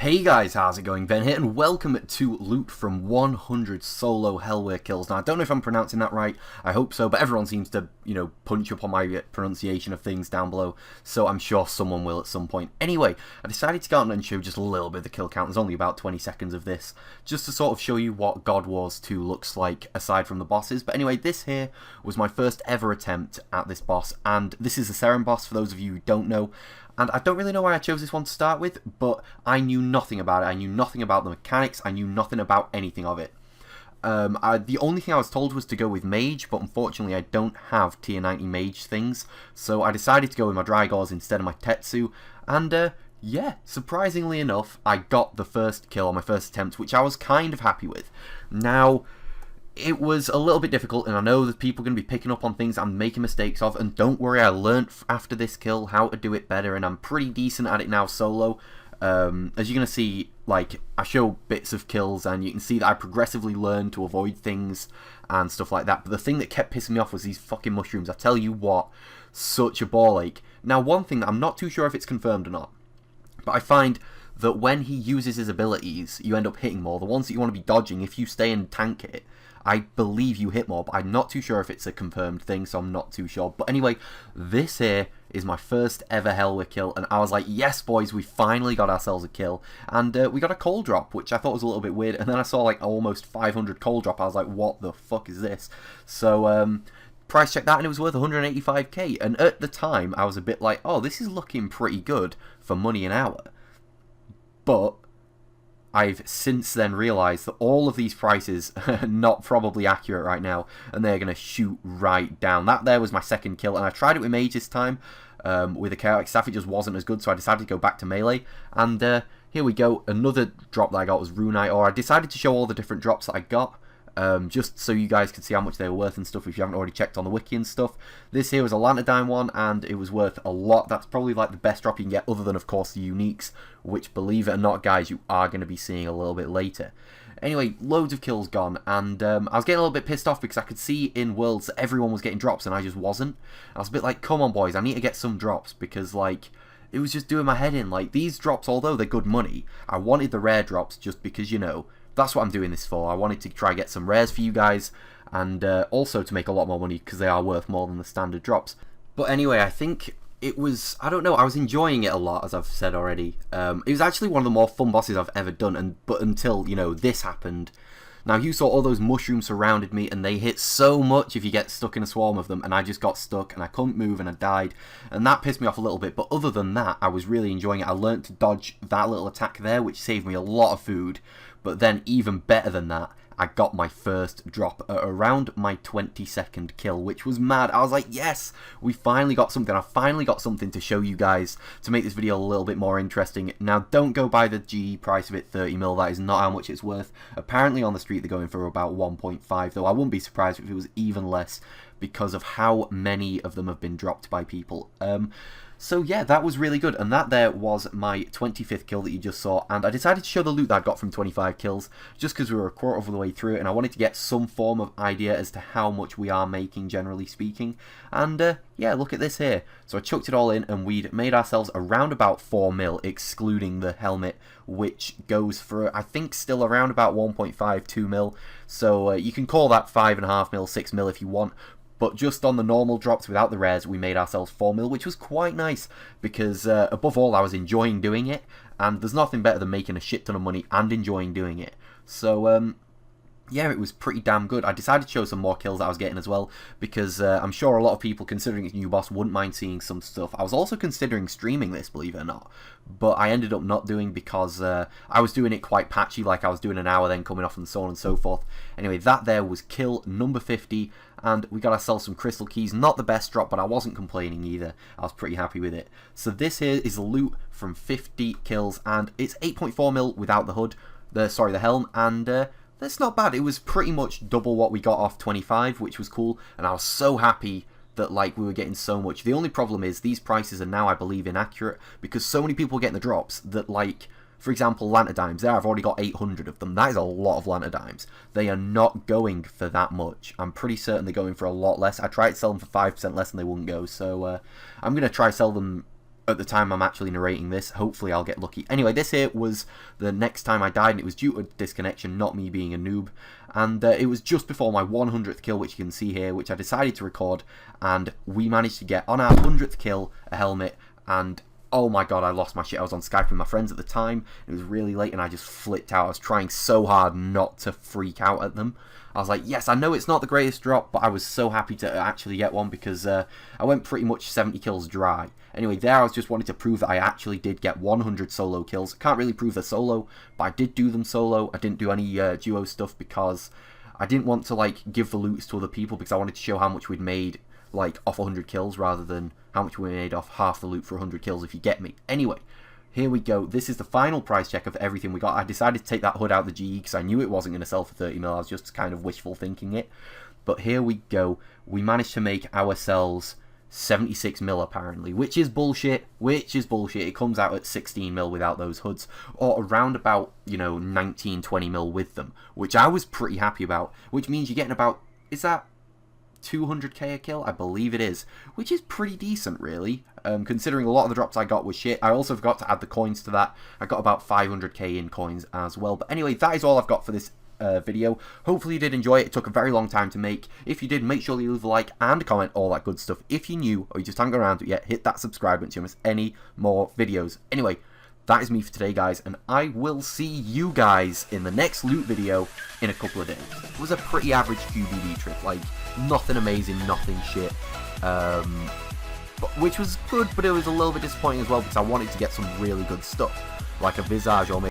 Hey guys, how's it going? Ben here, and welcome to Loot from 100 solo Helwyr kills. Now, I don't know if I'm pronouncing that right, I hope so, but everyone seems to, punch up on my pronunciation of things down below, so I'm sure someone will at some point. Anyway, I decided to go out and show just a little bit of the kill count. There's only about 20 seconds of this, just to sort of show you what God Wars 2 looks like, aside from the bosses. But anyway, this here was my first ever attempt at this boss, and this is the Sarin Boss, for those of you who don't know. And I don't really know why I chose this one to start with, but I knew nothing about it. I knew nothing about the mechanics. I knew nothing about anything of it. The only thing I was told was to go with Mage, but unfortunately I don't have tier 90 Mage things, so I decided to go with my Drygors instead of my Tetsu, and yeah, surprisingly enough, I got the first kill on my first attempt, which I was kind of happy with. Now, it was a little bit difficult, and I know that people are going to be picking up on things I'm making mistakes of, and don't worry, I learnt after this kill how to do it better, and I'm pretty decent at it now solo. As you're going to see, like, I show bits of kills, and you can see that I progressively learn to avoid things and stuff like that, but the thing that kept pissing me off was these fucking mushrooms. I tell you what, such a ball ache. Now, one thing that I'm not too sure if it's confirmed or not, but I find that when he uses his abilities, you end up hitting more. The ones that you want to be dodging, if you stay and tank it, I believe you hit more, but I'm not too sure if it's a confirmed thing, so I'm not too sure. But anyway, this here is my first ever Helwyr kill, and I was like, yes boys, we finally got ourselves a kill. And we got a coal drop, which I thought was a little bit weird, and then I saw like almost 500 coal drop. I was like, what the fuck is this? So price checked that, and it was worth 185k, and at the time I was a bit like, oh, this is looking pretty good for money an hour. But I've since then realised that all of these prices are not probably accurate right now, and they're going to shoot right down. That there was my second kill, and I tried it with Mage this time, with a Chaotic Staff. It just wasn't as good, so I decided to go back to Melee, and here we go. Another drop that I got was Runite, or I decided to show all the different drops that I got, just so you guys could see how much they were worth and stuff if you haven't already checked on the wiki and stuff. This here was a Lanterdime one, and it was worth a lot. That's probably like the best drop you can get, other than of course the uniques, which, believe it or not guys, you are going to be seeing a little bit later. Anyway, loads of kills gone, and I was getting a little bit pissed off because I could see in Worlds that everyone was getting drops and I just wasn't. I was a bit like, come on boys, I need to get some drops, because like, it was just doing my head in. Like, these drops, although they're good money, I wanted the rare drops just because, that's what I'm doing this for. I wanted to try get some rares for you guys, and also to make a lot more money because they are worth more than the standard drops. But anyway, I think it was, I don't know, I was enjoying it a lot, as I've said already. It was actually one of the more fun bosses I've ever done, but until, this happened. Now, you saw all those mushrooms surrounded me, and they hit so much if you get stuck in a swarm of them, and I just got stuck, and I couldn't move, and I died, and that pissed me off a little bit. But other than that, I was really enjoying it. I learnt to dodge that little attack there, which saved me a lot of food. But then, even better than that, I got my first drop at around my 22nd kill, which was mad. I was like, yes, we finally got something. I finally got something to show you guys to make this video a little bit more interesting. Now, don't go by the GE price of it, 30 mil. That is not how much it's worth. Apparently on the street they're going for about 1.5, though I wouldn't be surprised if it was even less because of how many of them have been dropped by people. So yeah, that was really good, and that there was my 25th kill that you just saw, and I decided to show the loot that I got from 25 kills, just because we were a quarter of the way through it, and I wanted to get some form of idea as to how much we are making, generally speaking, and yeah, look at this here. So I chucked it all in, and we'd made ourselves around about 4 mil, excluding the helmet, which goes for, I think, still around about 1.5, 2 mil, so you can call that 5.5 mil, 6 mil if you want. But just on the normal drops without the rares, we made ourselves 4 mil, which was quite nice, because above all, I was enjoying doing it, and there's nothing better than making a shit ton of money and enjoying doing it. So, yeah, it was pretty damn good. I decided to show some more kills that I was getting as well, because I'm sure a lot of people, considering it's a new boss, wouldn't mind seeing some stuff. I was also considering streaming this, believe it or not, but I ended up not doing because I was doing it quite patchy, like I was doing an hour then coming off and so on and so forth. Anyway, that there was kill number 50, and we got ourselves some crystal keys. Not the best drop, but I wasn't complaining either. I was pretty happy with it. So this here is the loot from 50 kills, and it's 8.4 mil without the hood, the helm, and that's not bad. It was pretty much double what we got off 25, which was cool, and I was so happy that like we were getting so much. The only problem is these prices are now, I believe, inaccurate, because so many people are getting the drops that, like, for example, Lanterdimes, there I've already got 800 of them. That is a lot of Lanterdimes. They are not going for that much. I'm pretty certain they're going for a lot less. I tried to sell them for 5% less and they wouldn't go, so I'm going to try sell them at the time I'm actually narrating this. Hopefully I'll get lucky. Anyway, this here was the next time I died, and it was due to disconnection, not me being a noob. And it was just before my 100th kill, which you can see here, which I decided to record. And we managed to get, on our 100th kill, a helmet. And oh my god, I lost my shit. I was on Skype with my friends at the time. It was really late and I just flipped out. I was trying so hard not to freak out at them. I was like, yes, I know it's not the greatest drop, but I was so happy to actually get one because I went pretty much 70 kills dry. Anyway, there I was just wanting to prove that I actually did get 100 solo kills. I can't really prove they're solo, but I did do them solo. I didn't do any duo stuff because I didn't want to like give the loots to other people, because I wanted to show how much we'd made like off 100 kills rather than how much we made off half the loot for 100 kills, if you get me. Anyway, here we go. This is the final price check of everything we got. I decided to take that hood out of the GE because I knew it wasn't going to sell for 30 mil. I was just kind of wishful thinking it. But here we go. We managed to make ourselves 76 mil apparently, which is bullshit. It comes out at 16 mil without those hoods, or around about, you know, 19, 20 mil with them, which I was pretty happy about, which means you're getting about, is that 200k a kill? I believe it is, which is pretty decent really, considering a lot of the drops I got was shit. I also forgot to add the coins to that. I got about 500k in coins as well. But anyway, that is all I've got for this video. Hopefully you did enjoy it. It took a very long time to make. If you did, make sure you leave a like and a comment, all that good stuff. If you're new or you just haven't got around to it yet, hit that subscribe button so you don't miss any more videos. Anyway, that is me for today, guys, and I will see you guys in the next loot video in a couple of days. It was a pretty average GWD trip, like nothing amazing, nothing shit, which was good, but it was a little bit disappointing as well because I wanted to get some really good stuff, like a Visage or maybe